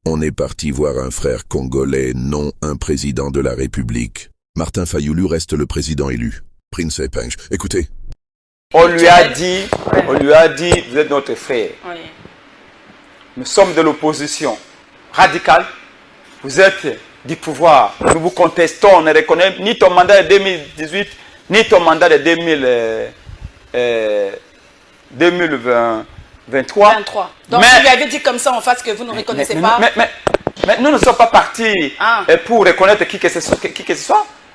On est parti voir un frère congolais, non un président de la République. Martin Fayulu reste le président élu. Prince Epenge, écoutez. On lui a dit, vous êtes notre frère. Oui. Nous sommes de l'opposition radicale. Vous êtes du pouvoir. Nous vous contestons. On ne reconnaît ni ton mandat de 2018, ni ton mandat de 2023. Donc vous lui avez dit comme ça en face que vous ne reconnaissez pas. Mais nous ne sommes pas partis pour reconnaître qui que ce soit.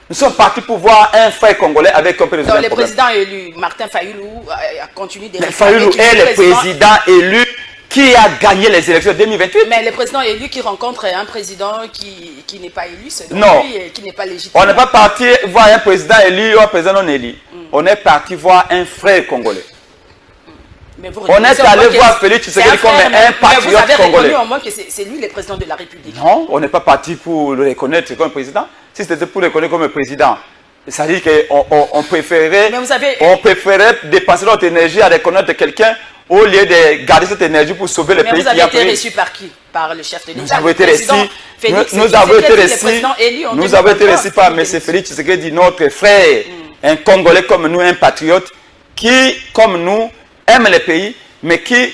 Nous sommes partis pour voir un frère congolais avec un président. Donc le président élu, Martin Fayulu, a continué de réclamer. Fayulu est le président élu qui a gagné les élections de 2028. Mais le président élu qui rencontre un président qui n'est pas élu, c'est lui qui n'est pas légitime. On n'est pas parti voir un président élu ou un président non élu. On est parti voir un frère congolais. On est allé voir Félix Tshisekedi comme un patriote congolais. Vous avez reconnu au moins que c'est lui le président de la République. Non, on n'est pas parti pour le reconnaître comme président. Si c'était pour le reconnaître comme président, ça veut dire qu'on préférait dépenser notre énergie à reconnaître quelqu'un au lieu de garder cette énergie pour sauver le pays. Mais vous avez été reçu par qui? Par le chef de l'État. Nous avons été reçus par M. Félix Tshisekedi, notre frère, un Congolais comme nous, un patriote, qui, comme nous, aime le pays, mais qui,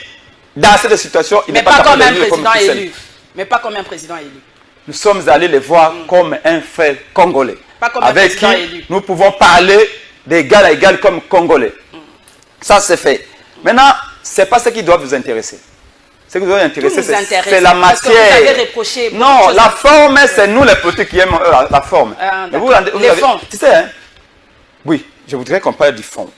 dans cette situation, il n'est pas capable de vivre comme élu. Mais pas comme un président élu. Nous sommes allés les voir comme un frère congolais, avec qui nous pouvons parler d'égal à égal comme Congolais. Ça, c'est fait. Maintenant, ce n'est pas ce qui doit vous intéresser. Ce qui doit vous intéresser, c'est la matière. Non, la forme, c'est nous les politiques qui aiment la forme. Les fonds. Tu sais, hein? Oui, je voudrais qu'on parle du fond.